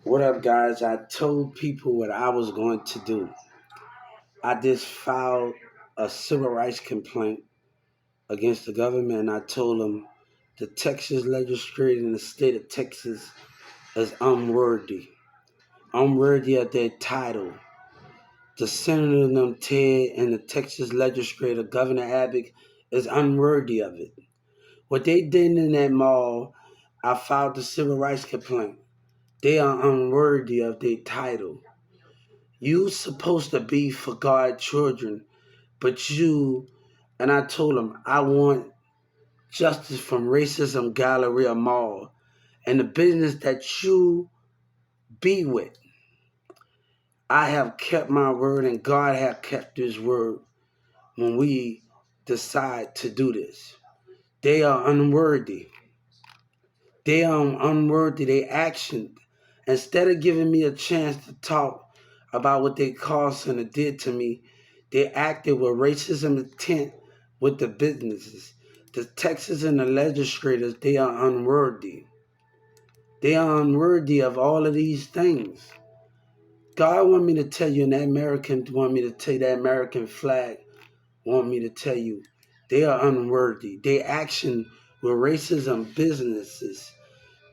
What up, guys? I told people what I was going to do. I just filed a civil rights complaint against the government, and I told them the Texas legislature in the state of Texas is unworthy of their title. The Senator them Ted and the Texas legislator, Governor Abbott, is unworthy of it. What they did in that mall, I filed the civil rights complaint. They are unworthy of their title. You supposed to be for God's children, but and I told him I want justice from Racism Galleria Mall and the business that you be with. I have kept my word and God have kept his word when we decide to do this. They are unworthy. They are unworthy. They action. Instead of giving me a chance to talk about what they caused and did to me, they acted with racism intent with the businesses. The Texas and the legislators, they are unworthy. They are unworthy of all of these things. God want me to tell you, and that American want me to tell you, that American flag want me to tell you, they are unworthy. They action with racism businesses.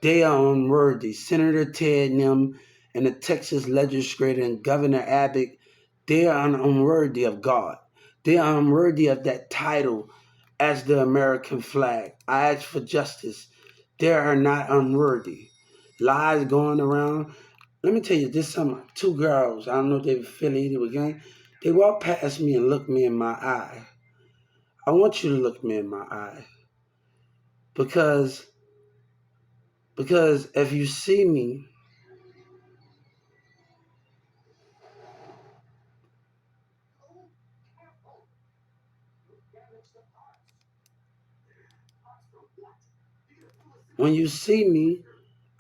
They are unworthy. Senator Ted Nim and the Texas legislator and Governor Abbott, they are unworthy of God. They are unworthy of that title as the American flag. I ask for justice. They are not unworthy. Lies going around. Let me tell you, this some two girls, I don't know if they're affiliated with gang. They walked past me and looked me in my eye. I want you to look me in my eye. Because if you see me, when you see me,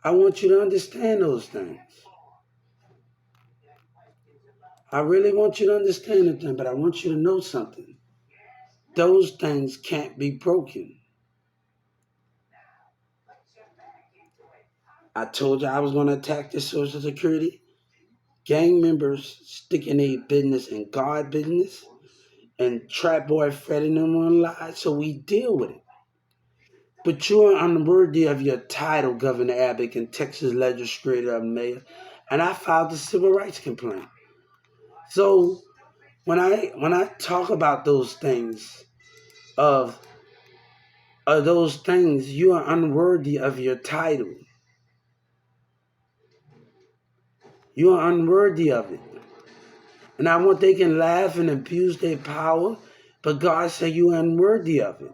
I want you to understand those things. I really want you to understand the thing, but I want you to know something. Those things can't be broken. I told you I was going to attack the Social Security. Gang members sticking their business in God business, and Trap Boy Fred and them on lie, so we deal with it. But you are unworthy of your title, Governor Abbott and Texas legislator or mayor, and I filed a civil rights complaint. So when I talk about of those things, you are unworthy of your title. You are unworthy of it. And I want they can laugh and abuse their power, but God said you are unworthy of it.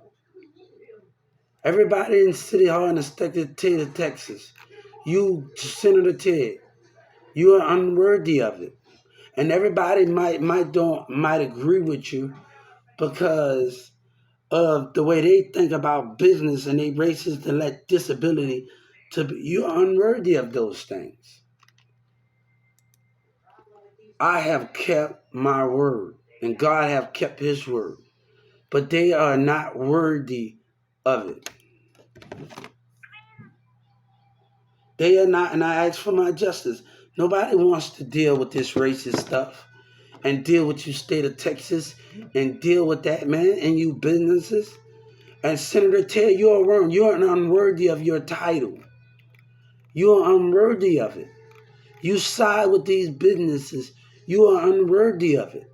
Everybody in City Hall in the state of Texas, you, Senator Ted, you are unworthy of it. And everybody might agree with you because of the way they think about business and they racist and let disability to be. You're unworthy of those things. I have kept my word, and God have kept his word, but they are not worthy of it. They are not, and I ask for my justice. Nobody wants to deal with this racist stuff and deal with you state of Texas and deal with that, man, and you businesses. And Senator Ted, you're wrong. You're unworthy of your title. You are unworthy of it. You side with these businesses. You are unworthy of it.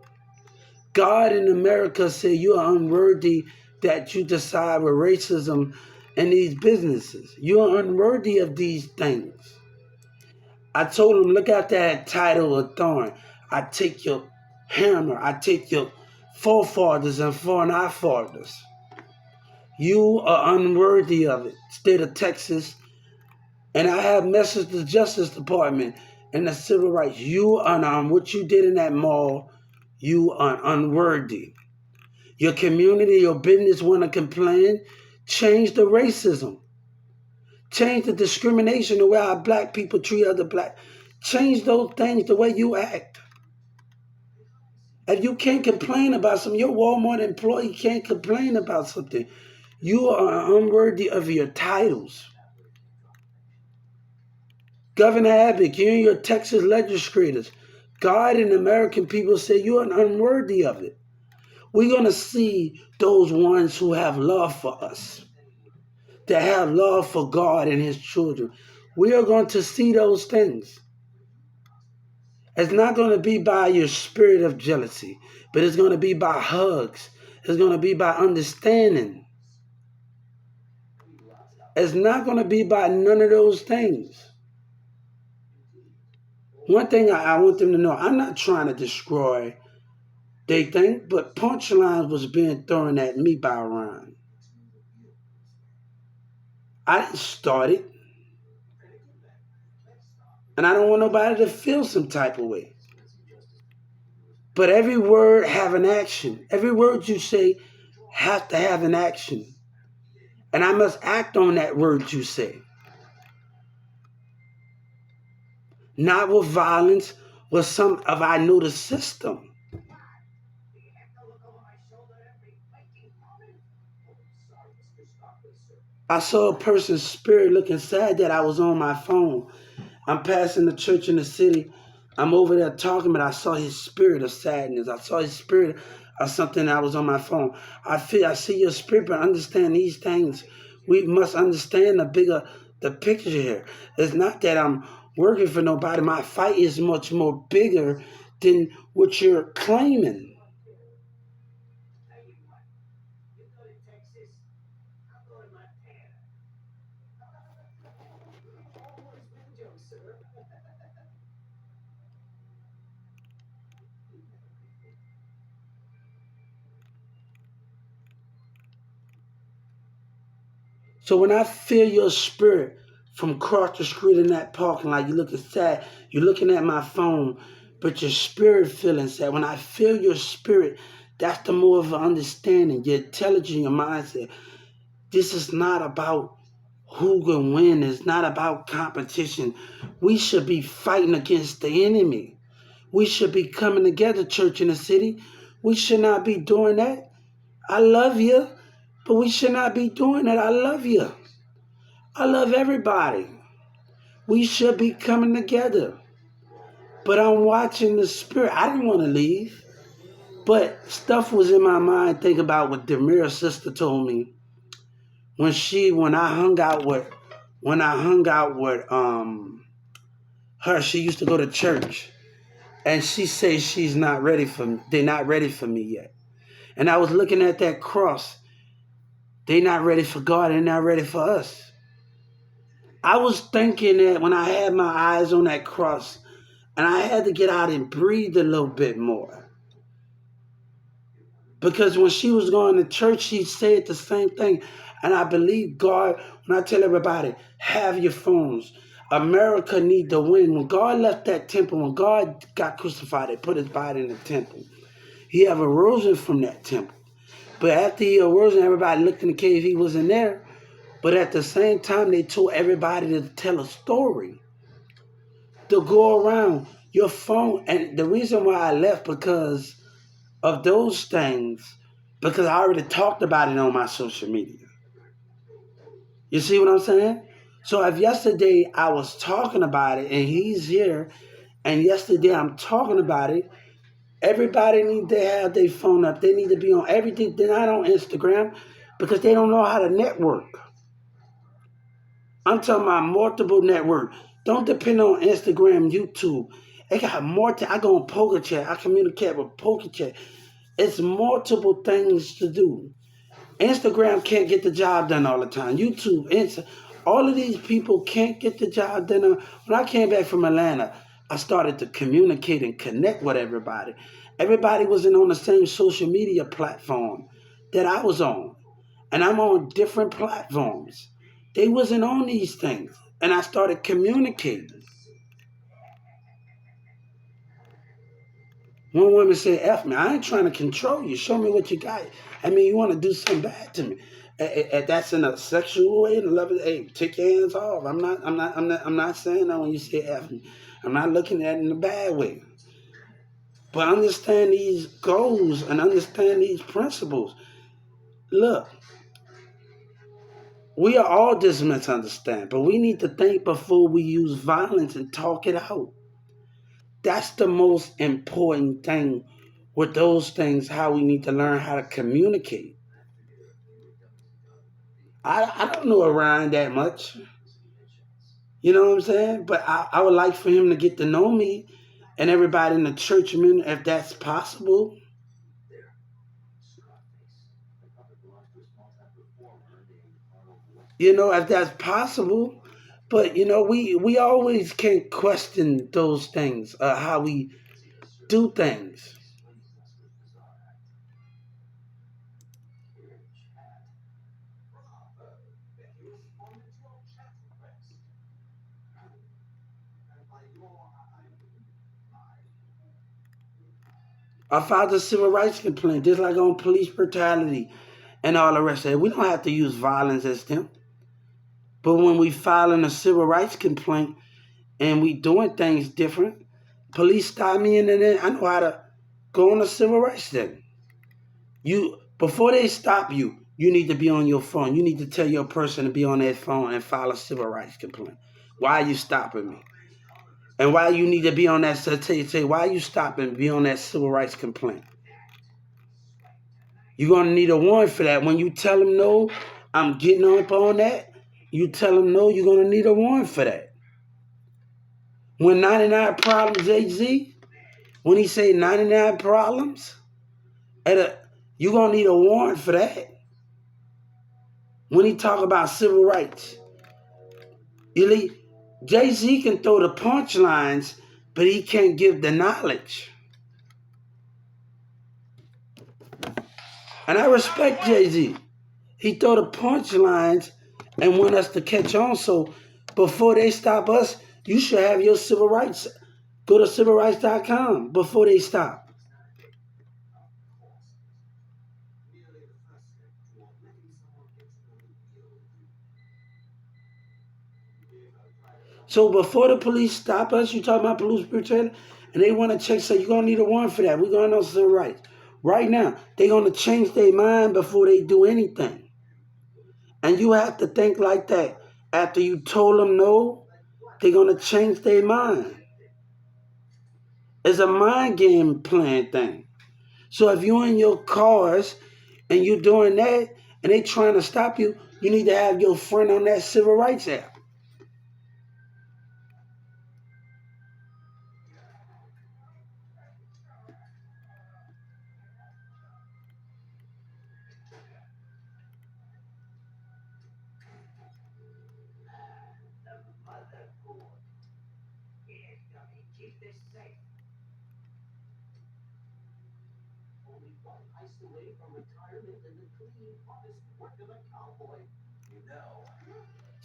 God in America said you are unworthy that you decide with racism and these businesses. You are unworthy of these things. I told him, look at that title of thorn. I take your hammer. I take your forefathers and forefathers. You are unworthy of it. State of Texas. And I have messaged the Justice Department and the Civil Rights. You are what you did in that mall. You are unworthy. Your community, your business want to complain. Change the racism. Change the discrimination, the way our black people treat other black. Change those things, the way you act. If you can't complain about something, your Walmart employee can't complain about something. You are unworthy of your titles. Governor Abbott, you and your Texas legislators, God and American people say you're unworthy of it. We're going to see those ones who have love for us, that have love for God and his children. We are going to see those things. It's not going to be by your spirit of jealousy, but it's going to be by hugs. It's going to be by understanding. It's not going to be by none of those things. One thing I want them to know, I'm not trying to destroy they think, but punchlines was being thrown at me by Ron. I didn't start it. And I don't want nobody to feel some type of way. But every word have an action. Every word you say has to have an action. And I must act on that word you say. Not with violence, with some of I know the system. I saw a person's spirit looking sad that I was on my phone. I'm passing the church in the city. I'm over there talking, but I saw his spirit of sadness. I saw his spirit of something that was on my phone. I see your spirit, but understand these things. We must understand the picture here. It's not that I'm working for nobody. My fight is much more bigger than what you're claiming. So when I feel your spirit from across the street in that parking lot, you looking sad, you're looking at my phone, but your spirit feeling sad. When I feel your spirit, that's the more of an understanding, your intelligence, your mindset. This is not about who can win. It's not about competition. We should be fighting against the enemy. We should be coming together, church in the city. We should not be doing that. I love you, but we should not be doing that. I love you. I love everybody. We should be coming together. But I'm watching the spirit. I didn't want to leave. But stuff was in my mind. Think about what Demira's sister told me when I hung out with her. She used to go to church, and she says she's not ready for me. They're not ready for me yet. And I was looking at that cross. They're not ready for God. They're not ready for us. I was thinking that when I had my eyes on that cross, and I had to get out and breathe a little bit more. Because when she was going to church, she said the same thing. And I believe God, when I tell everybody, have your phones. America need to win. When God left that temple, when God got crucified, they put his body in the temple. He have arisen from that temple. But after he arose and everybody looked in the cave, he wasn't there. But at the same time, they told everybody to tell a story. To go around your phone. And the reason why I left because of those things, because I already talked about it on my social media. You see what I'm saying? So if yesterday I was talking about it and he's here, and yesterday I'm talking about it, everybody need to have their phone up. They need to be on everything. They're not on Instagram because they don't know how to network. I'm talking about multiple network. Don't depend on Instagram, YouTube. They got more. I go on PokerChat. I communicate with PokerChat. It's multiple things to do. Instagram can't get the job done all the time. YouTube, all of these people can't get the job done. When I came back from Atlanta, I started to communicate and connect with everybody. Everybody wasn't on the same social media platform that I was on. And I'm on different platforms. They wasn't on these things. And I started communicating. One woman said, F me. I ain't trying to control you. Show me what you got. I mean, you want to do something bad to me. That's in a sexual way, in a level. Hey, take your hands off. I'm not saying that when you say F me. I'm not looking at it in a bad way. But understand these goals and understand these principles. Look, We are all just misunderstand, but we need to think before we use violence and talk it out. That's the most important thing with those things, how we need to learn how to communicate. I don't know Orion that much. You know what I'm saying? But I would like for him to get to know me and everybody in the church, if that's possible. If that's possible. But we always can question those things, how we do things. I filed a civil rights complaint, just like on police brutality and all the rest of it. We don't have to use violence as them. But when we filing a civil rights complaint and we doing things different, police stop me and then I know how to go on a civil rights thing. You before they stop you, you need to be on your phone. You need to tell your person to be on that phone and file a civil rights complaint. Why are you stopping me? And why you need to be on that say why are you stopping be on that civil rights complaint? You're gonna need a warrant for that. When you tell them no, I'm getting up on that. You tell them no, you're gonna need a warrant for that. When 99 problems, AZ, when he say 99 problems, you're gonna need a warrant for that. When he talk about civil rights, Jay-Z can throw the punchlines, but he can't give the knowledge. And I respect Jay-Z. He throw the punchlines and want us to catch on. So before they stop us, you should have your civil rights. Go to civilrights.com before they stop. So before the police stop us, you talking about police brutality, and they want to check, say you're gonna need a warrant for that. We're going on civil rights. Right now, they're gonna change their mind before they do anything. And you have to think like that. After you told them no, they're gonna change their mind. It's a mind game plan thing. So if you're in your cars and you're doing that and they trying to stop you, you need to have your friend on that civil rights app.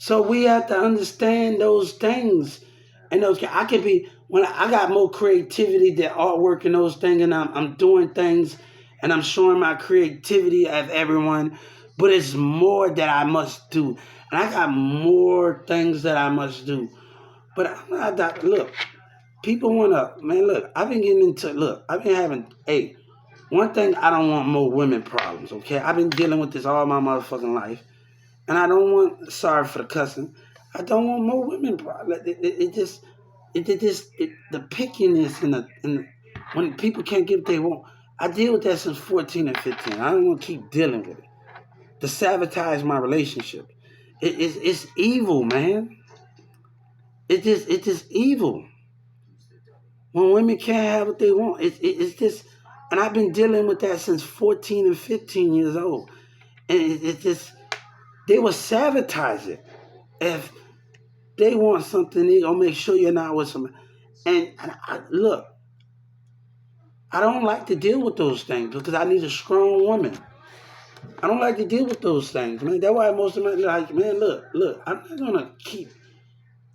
So we have to understand those things. And those I could be when I got more creativity than artwork and those things, and I'm doing things and I'm showing my creativity of everyone, but it's more that I must do. And I got more things that I must do. But I'm not that look, people wanna man, look, I've been getting into I've been having one thing I don't want more women problems, okay? I've been dealing with this all my motherfucking life. And I don't want, sorry for the cussing, I don't want more women problems. The pickiness and when people can't get what they want. I deal with that since 14 and 15. I don't want to keep dealing with it. To sabotage my relationship. It's evil, man. It's just evil. When women can't have what they want, it's just, and I've been dealing with that since 14 and 15 years old. And it's just, they will sabotage it. If they want something, they gonna make sure you're not with somebody. And look, I don't like to deal with those things because I need a strong woman. I don't like to deal with those things, man. That's why most of my like, man, look, I'm not gonna keep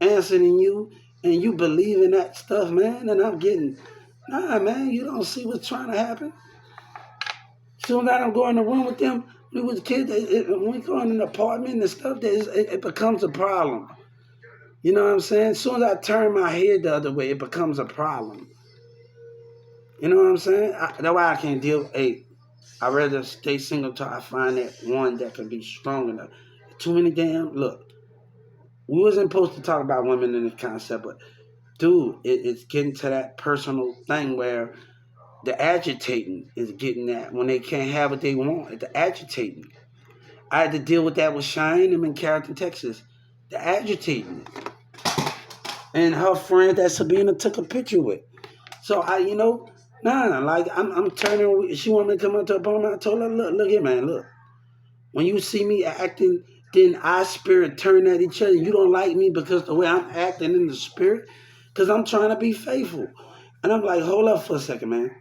answering you and you believe in that stuff, man. And I'm getting, nah, man, you don't see what's trying to happen. Soon as I don't go in the room with them, when we was kids, when we go in an apartment and stuff, it becomes a problem. You know what I'm saying? As soon as I turn my head the other way, it becomes a problem. You know what I'm saying? That's why I can't deal. I'd rather stay single till I find that one that can be strong enough. too many damn look. We wasn't supposed to talk about women in this concept, but dude, it's getting to that personal thing where the agitating is getting that when they can't have what they want. The agitating. I had to deal with that with Cheyenne and in Carrollton, Texas. The agitating. And her friend that Sabina took a picture with. So I'm turning. She wanted me to come up to her apartment. I told her, look here, man, look. When you see me acting, then our spirit turn at each other. You don't like me because the way I'm acting in the spirit, because I'm trying to be faithful. And I'm like, hold up for a second, man.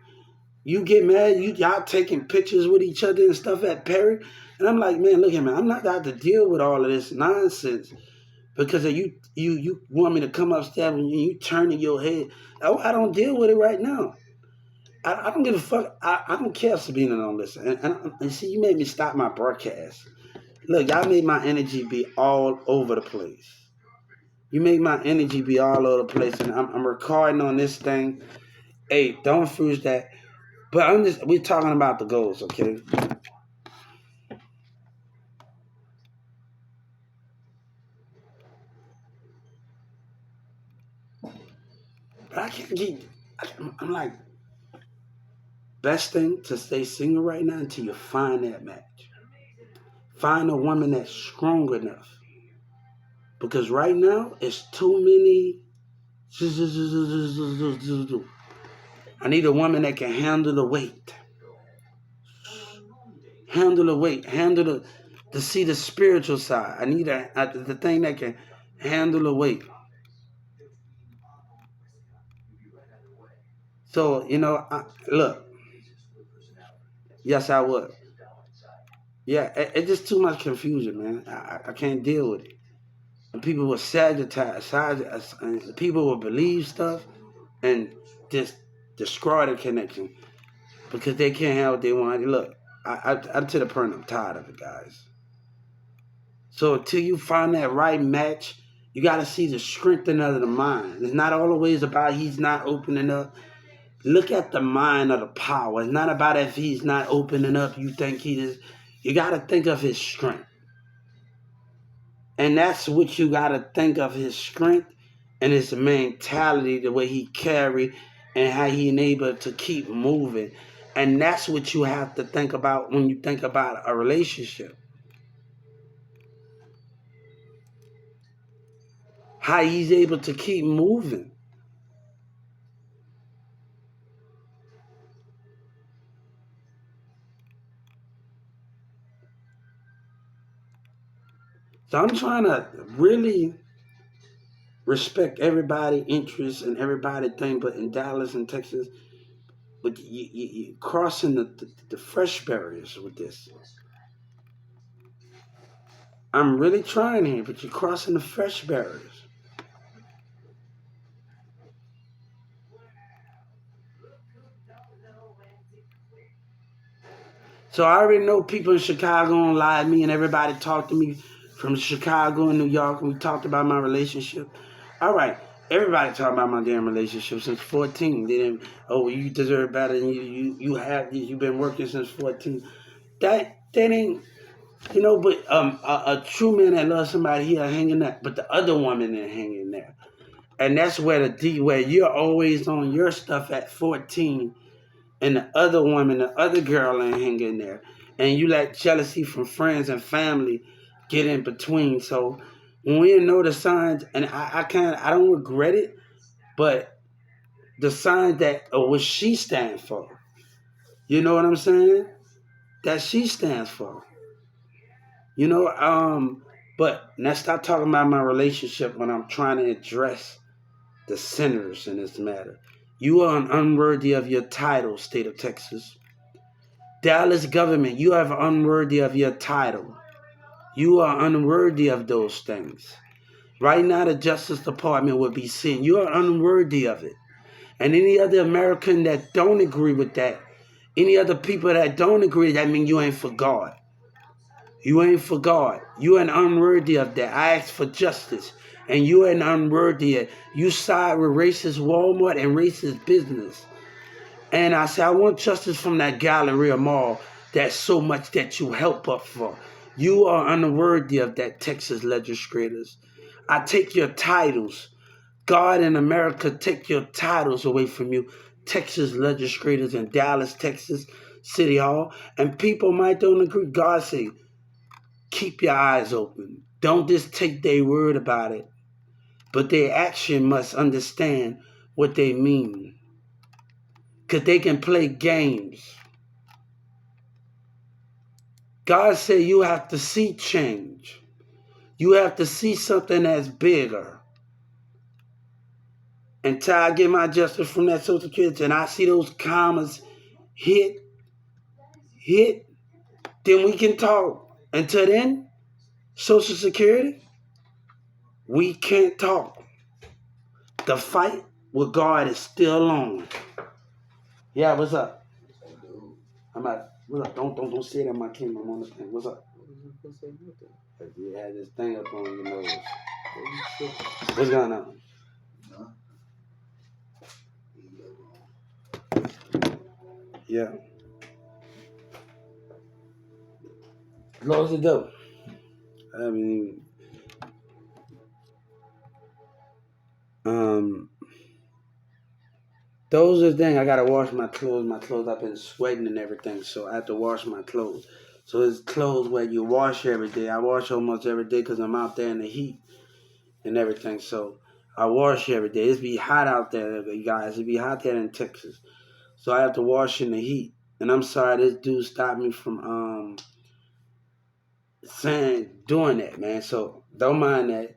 You get mad, y'all taking pictures with each other and stuff at Perry. And I'm like, man, look here, man, I'm not out to deal with all of this nonsense because of you want me to come upstairs and you turning your head. I don't deal with it right now. I don't give a fuck. I don't care if Sabina don't listen. And see, you made me stop my broadcast. Look, y'all made my energy be all over the place. You made my energy be all over the place, and I'm recording on this thing. Hey, don't freeze that. But we're talking about the goals, okay? But I can't get. I'm like, best thing to stay single right now until you find that match. Find a woman that's strong enough. Because right now, it's too many. I need a woman that can handle the weight. Handle the weight. To see the spiritual side. I need the thing that can handle the weight. So, look. Yes, I would. Yeah, it's just too much confusion, man. I can't deal with it. And people will and people will believe stuff and just destroy the connection because they can't have what they want. Look, I'm to the point I'm tired of it, guys. So until you find that right match, you got to see the strengthening of the mind. It's not always about he's not opening up. Look at the mind of the power. It's not about if he's not opening up, you think he is. You got to think of his strength. And that's what you got to think of, his strength and his mentality, the way he carried and how he enabled to keep moving. And that's what you have to think about when you think about a relationship. How he's able to keep moving. So I'm trying to really respect everybody's interests and everybody's thing, but in Dallas and Texas, but you crossing the fresh barriers with this. I'm really trying here, but you're crossing the fresh barriers. So I already know people in Chicago don't lie to me, and everybody talked to me from Chicago and New York, and we talked about my relationship. All right, everybody talked about my damn relationship since 14. They didn't. Oh, you deserve better than you've been working since 14. That ain't. But a true man that loves somebody, he'll hang in there. But the other woman ain't hanging there, and that's where you're always on your stuff at 14, and the other woman, the other girl ain't hanging there, and you let jealousy from friends and family get in between. So when we know the signs, and I don't regret it, but the signs that what she stands for, you know what I'm saying? That she stands for. You know, but let's stop talking about my relationship when I'm trying to address the sinners in this matter. You are unworthy of your title, state of Texas. Dallas government, you are unworthy of your title. You are unworthy of those things. Right now, the Justice Department would be saying you are unworthy of it. And any other American that don't agree with that, any other people that don't agree, that means you ain't for God. You ain't for God. You ain't unworthy of that. I ask for justice. And you ain't unworthy of it. You side with racist Walmart and racist business. And I say, I want justice from that Galleria Mall. That's so much that you help us for. You are unworthy of that, Texas legislators. I take your titles. God in America take your titles away from you, Texas legislators in Dallas, Texas, City Hall. And people might don't agree. God say, keep your eyes open. Don't just take their word about it, but their action must understand what they mean. Because they can play games. God said you have to see change. You have to see something that's bigger. Until I get my justice from that Social Security and I see those commas hit, then we can talk. Until then, Social Security, we can't talk. The fight with God is still on. Yeah, what's up? I'm at. What's up? Don't say that on my camera. I'm on the thing. What's up? You had this thing up on your nose. What's going on? Yeah. Close the door. I mean, those are the things. I gotta wash my clothes. My clothes, I've been sweating and everything, so I have to wash my clothes. So it's clothes where you wash every day. I wash almost every day because I'm out there in the heat and everything. So I wash every day. It's be hot out there, you guys. It be hot there in Texas. So I have to wash in the heat. And I'm sorry this dude stopped me from doing that, man. So don't mind that.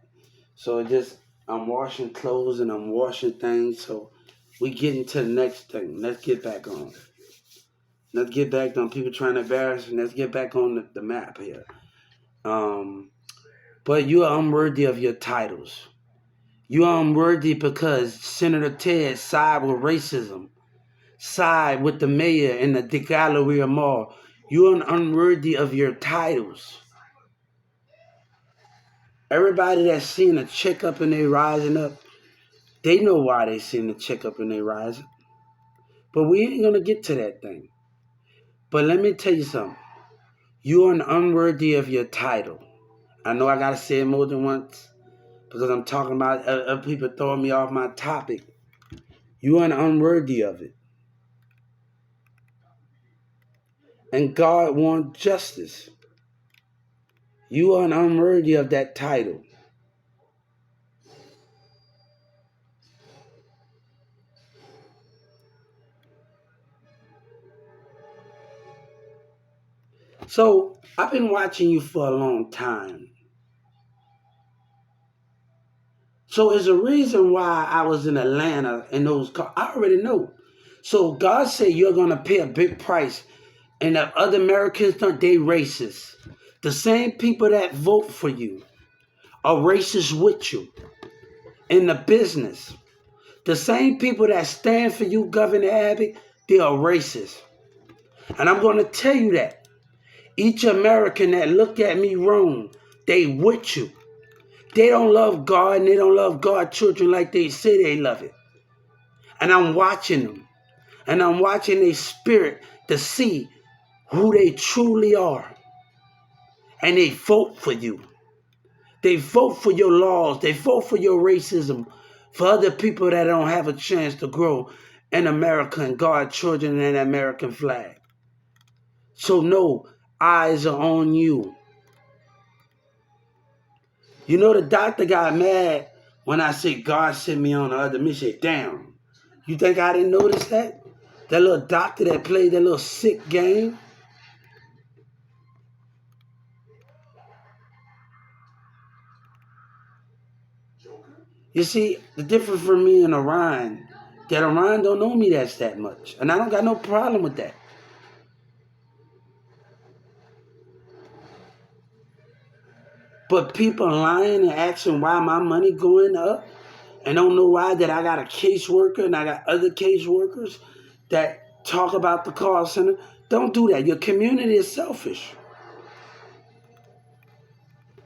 So it just I'm washing clothes and I'm washing things. So we get into the next thing. Let's get back on. Let's get back on people trying to embarrass and let's get back on the map here. But you are unworthy of your titles. You are unworthy because Senator Ted side with racism, side with the mayor in the Galleria Mall. You are unworthy of your titles. Everybody that's seeing a checkup and they rising up, they know why they seeing the checkup and they rising. But we ain't gonna get to that thing. But let me tell you something. You are unworthy of your title. I know I gotta say it more than once because I'm talking about people throwing me off my topic. You are unworthy of it. And God wants justice. You are unworthy of that title. So I've been watching you for a long time. So there's a reason why I was in Atlanta in those cars. I already know. So God said you're gonna pay a big price, and the other Americans they racist. The same people that vote for you are racist with you in the business. The same people that stand for you, Governor Abbott, they are racist. And I'm gonna tell you that. Each American that look at me wrong, they with you. They don't love God and they don't love God's children like they say they love it. And I'm watching them. And I'm watching their spirit to see who they truly are. And they vote for you. They vote for your laws. They vote for your racism. For other people that don't have a chance to grow in America and God's children and the American flag. So no, eyes are on you. You know the doctor got mad when I said God sent me on the other mission. Damn. You think I didn't notice that? That little doctor that played that little sick game? You see, the difference for me and Orion, that Orion don't know me that much. And I don't got no problem with that. But people lying and asking why my money going up and don't know why that I got a caseworker and I got other caseworkers that talk about the call center. Don't do that. Your community is selfish.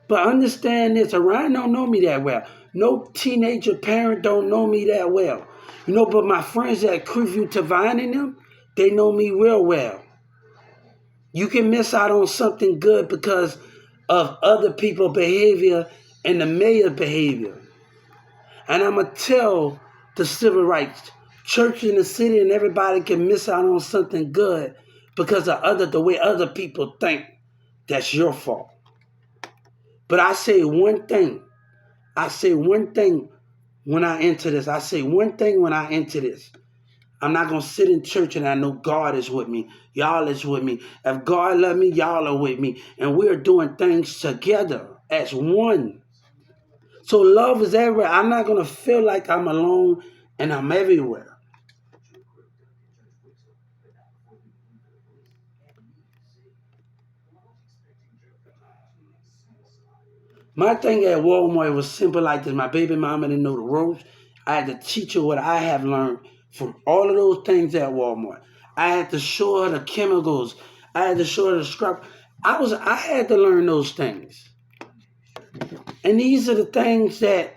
But understand this, Orion don't know me that well. No teenager parent don't know me that well. You know, but my friends at Creeview Tavine and them, they know me real well. You can miss out on something good because of other people's behavior and the mayor's behavior. And I'm going to tell the civil rights church in the city and everybody can miss out on something good because of the way other people think. That's your fault. But I say one thing. I say one thing when I enter this. I say one thing when I enter this. I'm not going to sit in church and I know God is with me. Y'all is with me. If God love me, y'all are with me. And we're doing things together as one. So love is everywhere. I'm not going to feel like I'm alone and I'm everywhere. My thing at Walmart was simple like this. My baby mama didn't know the ropes. I had to teach her what I have learned from all of those things at Walmart. I had to show her the chemicals. I had to show her the scrap. I had to learn those things. And these are the things that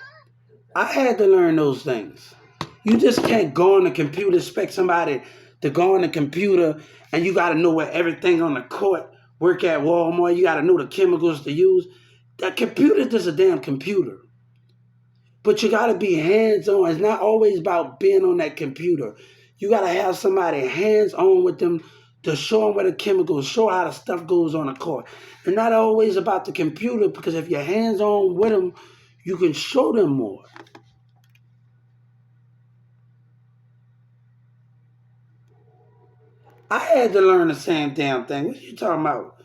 I had to learn those things. You just can't go on the computer, expect somebody to go on the computer and you gotta know where everything on the court work at Walmart. You gotta know the chemicals to use. That computer is just a damn computer. But you gotta be hands-on. It's not always about being on that computer. You gotta have somebody hands-on with them to show them where the chemicals, show how the stuff goes on the court. And not always about the computer because if you're hands-on with them, you can show them more. I had to learn the same damn thing. What are you talking about?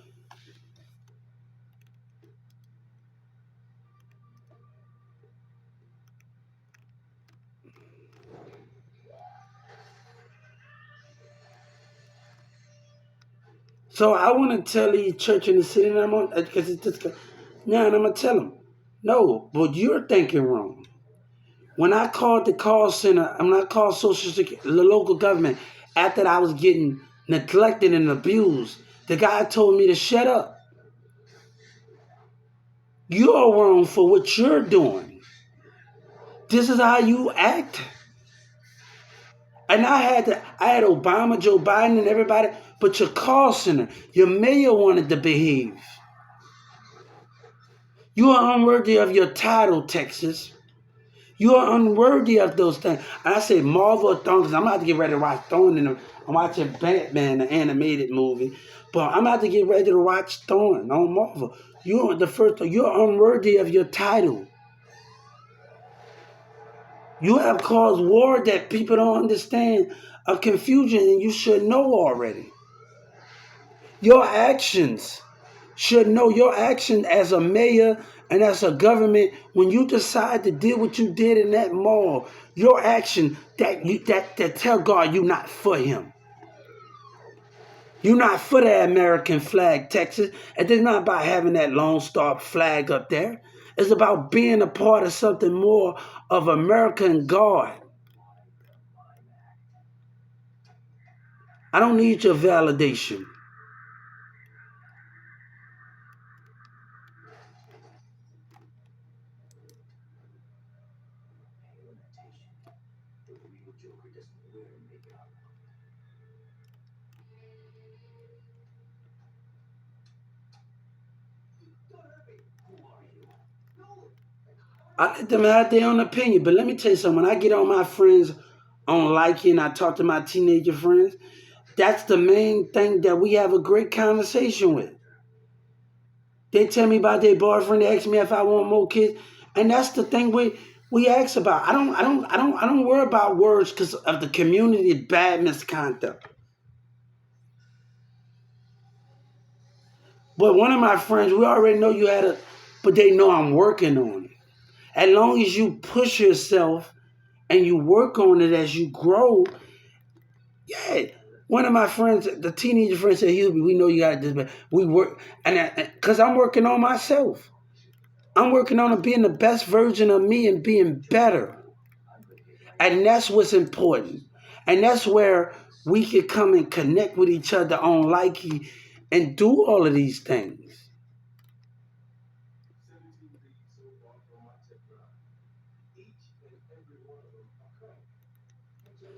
So I want to tell the church in the city, and I'm on because it's just now, and I'm gonna tell them, no, but you're thinking wrong. When I called the call center, I'm not called Social Security, the local government, after I was getting neglected and abused, the guy told me to shut up. You're wrong for what you're doing. This is how you act. And I had Obama, Joe Biden, and everybody, but your call center, your mayor wanted to behave. You are unworthy of your title, Texas. You are unworthy of those things. And I say Marvel or Thorn because I'm about to get ready to watch Thorn. I'm watching Batman, the animated movie. But I'm about to get ready to watch Thorn on Marvel. You're unworthy of your title. You have caused war that people don't understand, a confusion, and you should know already. Your actions should know your action as a mayor and as a government when you decide to do what you did in that mall. Your action that tell God you're not for him. You're not for the American flag, Texas. And it's not about having that Lone Star flag up there. It's about being a part of something more of American God. I don't need your validation. I let them have their own opinion. But let me tell you something. When I get on my friends on liking, I talk to my teenager friends. That's the main thing that we have a great conversation with. They tell me about their boyfriend. They ask me if I want more kids, and that's the thing we ask about. I don't worry about words because of the community bad misconduct. But one of my friends, we already know you had a, but they know I'm working on it. As long as you push yourself and you work on it as you grow, yeah. One of my friends, the teenager friend said, Hubie, we know you got this, but we work, and because I'm working on myself. I'm working on being the best version of me and being better. And that's what's important. And that's where we can come and connect with each other on Likey and do all of these things.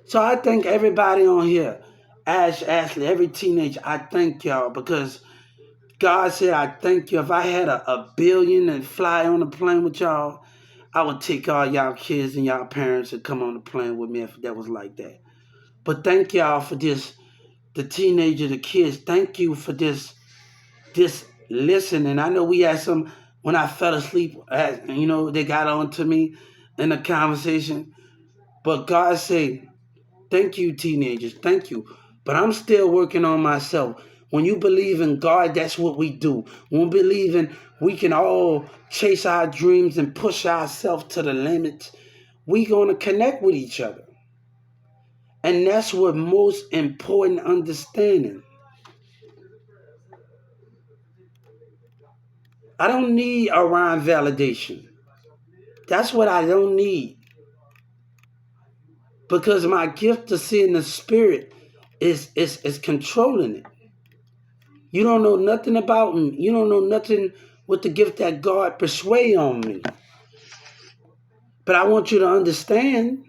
So I thank everybody on here, Ash, Ashley, every teenager. I thank y'all because God said, I thank you. If I had a billion and fly on a plane with y'all, I would take all y'all kids and y'all parents and come on the plane with me if that was like that. But thank y'all for this, the teenager, the kids. Thank you for this listening. I know we had some, when I fell asleep, they got on to me in the conversation. But God said, thank you, teenagers. Thank you. But I'm still working on myself. When you believe in God, that's what we do. When we believe in, we can all chase our dreams and push ourselves to the limits, we going to connect with each other. And that's what most important understanding. I don't need Orion validation. That's what I don't need. Because my gift to see in the spirit is controlling it. You don't know nothing about me. You don't know nothing with the gift that God persuade on me. But I want you to understand.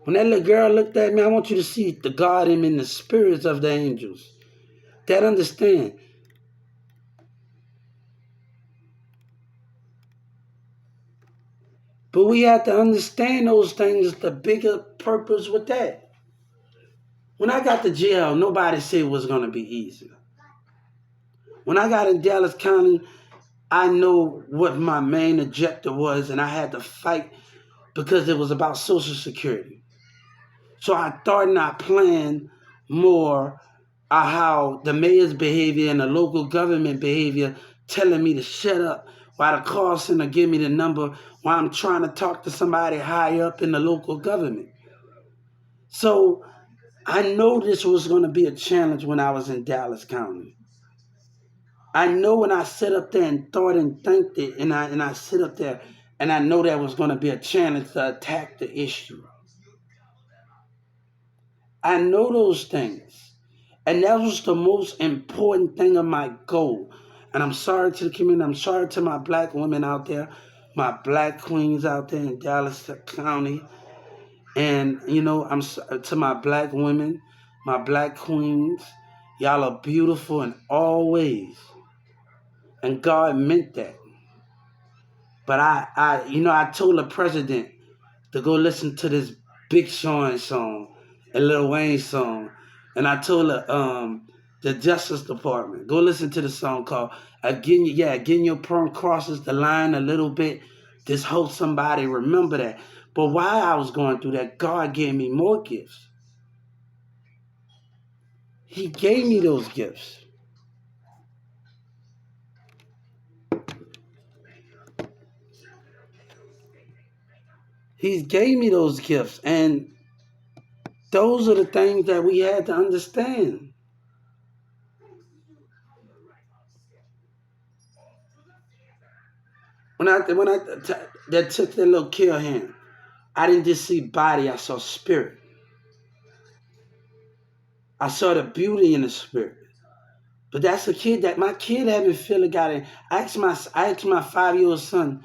When that little girl looked at me, I want you to see the God in me and the spirits of the angels. That understand. But we have to understand those things, the bigger purpose with that. When I got to jail, nobody said it was going to be easy. When I got in Dallas County, I know what my main objective was, and I had to fight because it was about Social Security. So I thought and I planned more on how the mayor's behavior and the local government behavior telling me to shut up while the call center give me the number while I'm trying to talk to somebody high up in the local government. So I know this was going to be a challenge when I was in Dallas County. I know when I sit up there and thought and think it, and I sit up there and I know that was going to be a challenge to attack the issue. I know those things. And that was the most important thing of my goal. And I'm sorry to the community. I'm sorry to my black women out there, my black queens out there in Dallas County. And, I'm to my black women, my black queens. Y'all are beautiful in all ways. And God meant that. But I told the president to go listen to this Big Sean song and Lil Wayne song. And I told the Justice Department, go listen to the song called Getting Your Perm Crosses the Line a Little Bit. Just hope somebody remember that. But while I was going through that, God gave me more gifts. He gave me those gifts. He gave me those gifts. And those are the things that we had to understand. That took that little kill hand, I didn't just see body, I saw spirit. I saw the beauty in the spirit. But that's a kid that my kid haven't fully got it. I asked my 5-year-old son,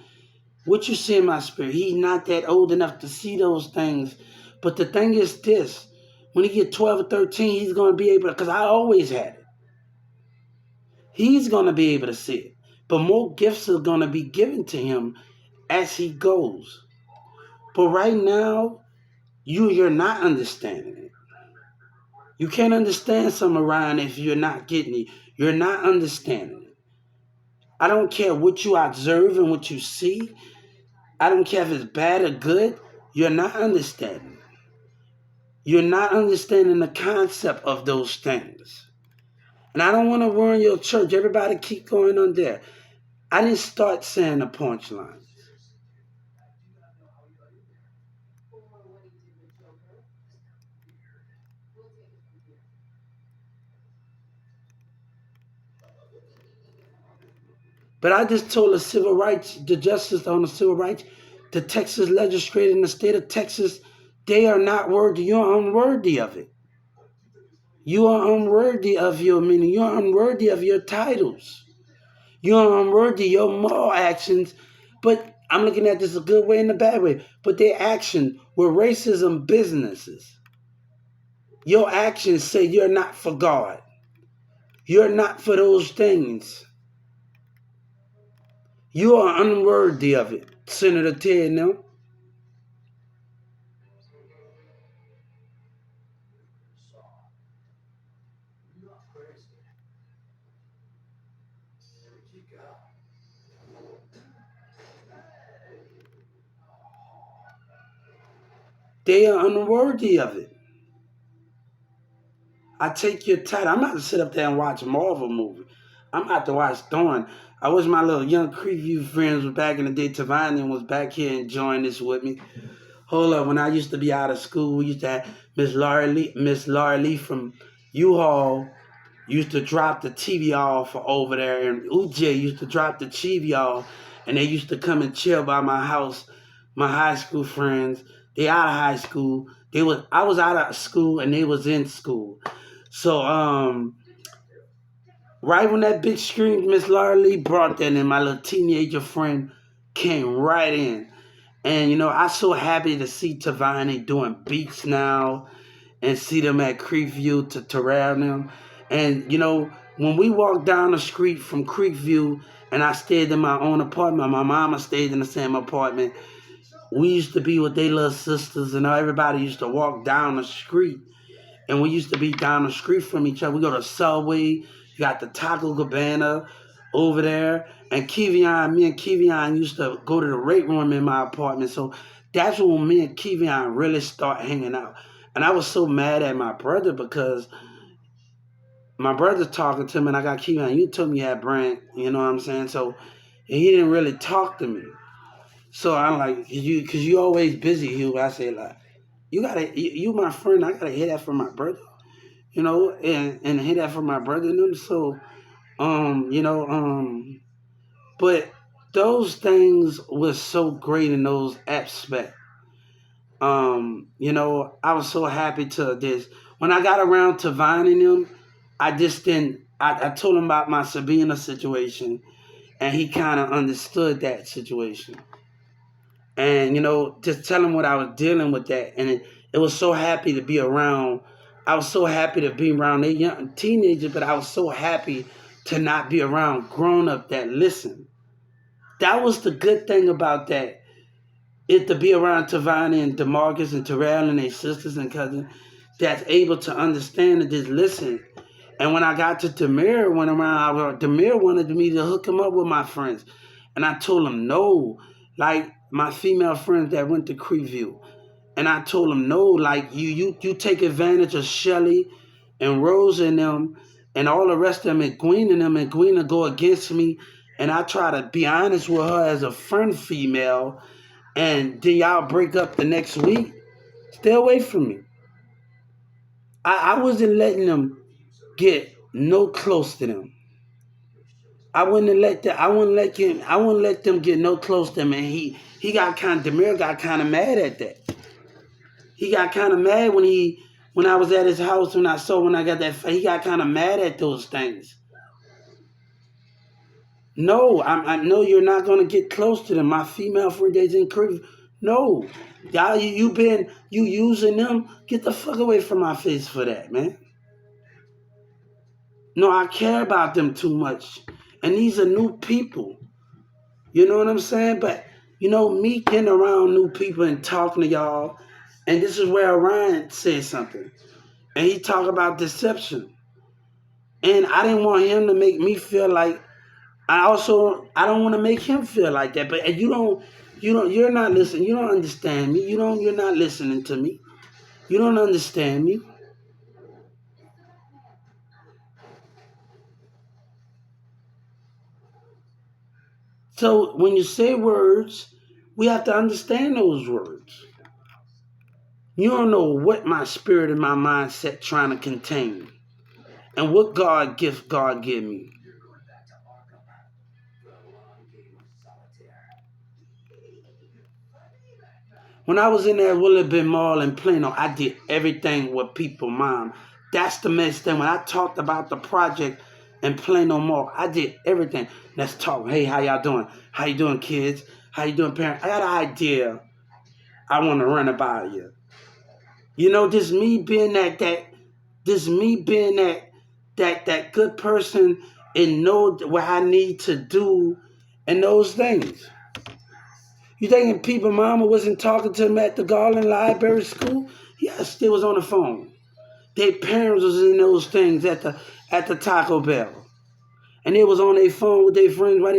what you see in my spirit? He's not that old enough to see those things. But the thing is this, when he get 12 or 13, he's going to be able to, because I always had it. He's going to be able to see it. But more gifts are going to be given to him as he goes. But right now, you're not understanding it. You can't understand some Orion if you're not getting it. You're not understanding it. I don't care what you observe and what you see. I don't care if it's bad or good. You're not understanding. You're not understanding the concept of those things. And I don't want to ruin your church. Everybody keep going on there. I didn't start saying the punchline. But I just told the justice on the civil rights, the Texas legislature in the state of Texas, they are not worthy. You're unworthy of it. You are unworthy of your meaning. You are unworthy of your titles. You are unworthy. Your moral actions But I'm looking at this a good way and a bad way. But their action were racism businesses. Your actions say you're not for God. You're not for those things. You are unworthy of it. Senator Ted now. They are unworthy of it. I take your title. I'm about to sit up there and watch a Marvel movie. I'm about to watch Dawn. I wish my little young Creekview friends were back in the day. Tavanian was back here enjoying this with me. Hold up, when I used to be out of school, we used to have Miss Laura Lee from U-Haul used to drop the TV off over there, and Uj used to drop the TV off, and they used to come and chill by my house. My high school friends, they out of high school. I was out of school and they was in school. So right when that big screen Miss Laura Lee brought that in, my little teenager friend came right in. And I'm so happy to see Tavani doing beats now and see them at Creekview to Terrell them. And when we walked down the street from Creekview and I stayed in my own apartment, my mama stayed in the same apartment. We used to be with their little sisters, and everybody used to walk down the street. And we used to be down the street from each other. We go to Subway, you got the Taco Cabana over there. And me and Kevion used to go to the rate room in my apartment. So that's when me and Kevion really start hanging out. And I was so mad at my brother because my brother's talking to me and I got Kevion. You told me you had Brent, you know what I'm saying? So he didn't really talk to me. So I'm like, cause you always busy, Hugh. I say like, you my friend. I gotta hear that from my brother, and hear that from my brother and them. So, but those things was so great in those aspects. I was so happy to this. When I got around to Vine and them, I just didn't. I told him about my Sabina situation, and he kind of understood that situation. And just tell him what I was dealing with that, and it was so happy to be around. I was so happy to be around they young teenagers, but I was so happy to not be around grown up that listen. That was the good thing about that. Is to be around Tavani and Demarcus and Terrell and their sisters and cousins that's able to understand and just listen. And when I got to Demir, Demir wanted me to hook him up with my friends. And I told him no. Like my female friends that went to Creeview. And I told him no, like you take advantage of Shelly and Rose and them and all the rest of them and Gwen to go against me. And I try to be honest with her as a friend female, and then y'all break up the next week. Stay away from me. I wasn't letting them get no close to them. I wouldn't let them. I wouldn't let them get no close to them. And he got Demir got kind of mad at that. He got kind of mad when I was at his house when I got that. He got kind of mad at those things. No, I know you're not gonna get close to them. My female friend that's in Creek. No, y'all, you using them. Get the fuck away from my face for that, man. No, I care about them too much, and these are new people. You know what I'm saying? But me getting around new people and talking to y'all, and this is where Ryan said something, and he talked about deception, and I didn't want him to make me feel like. I don't want to make him feel like that. But you're not listening. You don't understand me. You're not listening to me. You don't understand me. So when you say words, we have to understand those words. You don't know what my spirit and my mindset trying to contain, and what God give me. When I was in that Willoughby Mall in Plano, I did everything with people, mom. That's the mess thing. When I talked about the project in Plano Mall, I did everything. Let's talk. Hey, how y'all doing? How you doing, kids? How you doing, parent? I got an idea. I want to run about you. You know, just me being that good person and know what I need to do and those things. You thinking people mama wasn't talking to them at the Garland Library School? Yes, they was on the phone. Their parents was in those things at the Taco Bell. And they was on their phone with their friends while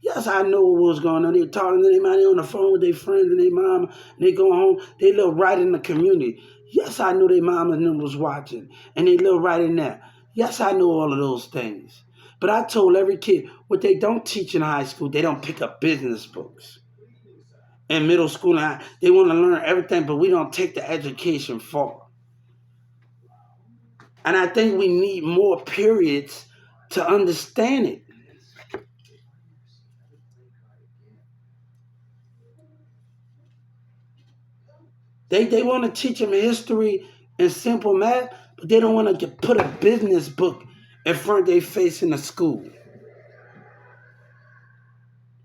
yes, I know what was going on. They were talking to their mom, they on the phone with their friends and their mama, and they go home, they live right in the community. Yes, I know their mama and them was watching, and they live right in there. Yes, I know all of those things. But I told every kid, what they don't teach in high school, they don't pick up business books. In middle school, they want to learn everything, but we don't take the education far. And I think we need more periods to understand it. They want to teach them history and simple math, but they don't want to put a business book in front of their face in the school.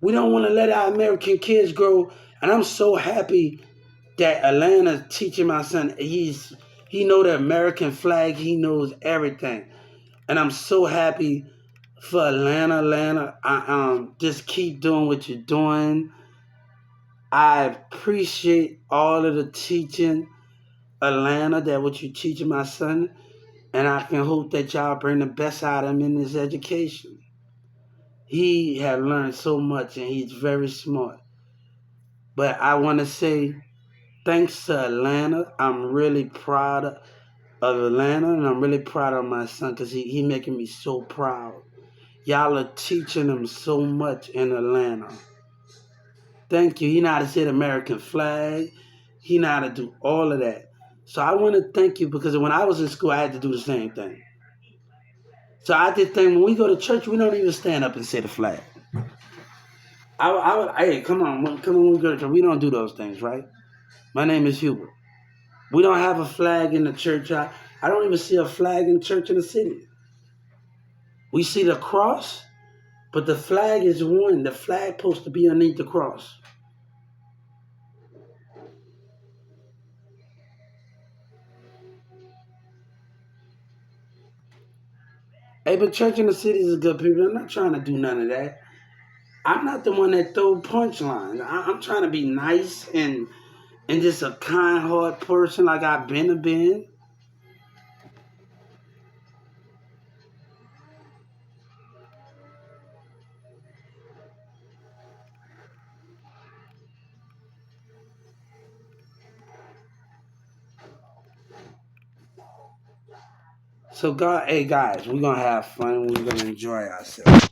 We don't want to let our American kids grow. And I'm so happy that Atlanta's teaching my son. He know the American flag. He knows everything. And I'm so happy for Atlanta. Just keep doing what you're doing. I appreciate all of the teaching, Atlanta, that what you're teaching my son. And I can hope that y'all bring the best out of him in his education. He has learned so much and he's very smart. But I want to say thanks to Atlanta. I'm really proud of Atlanta and I'm really proud of my son because he making me so proud. Y'all are teaching him so much in Atlanta. Thank you. He know how to say the American flag. He know how to do all of that. So I want to thank you because when I was in school, I had to do the same thing. So I did think when we go to church, we don't even stand up and say the flag. Hey, come on, when we go to church, we don't do those things, right? My name is Hubert. We don't have a flag in the church. I don't even see a flag in church in the city. We see the cross, but the flag is one. The flag supposed to be underneath the cross. Hey, but church in the city is good people. I'm not trying to do none of that. I'm not the one that throw punchlines. I'm trying to be nice and just a kind heart person like I've been. So God, hey guys, we're gonna have fun. We're gonna enjoy ourselves.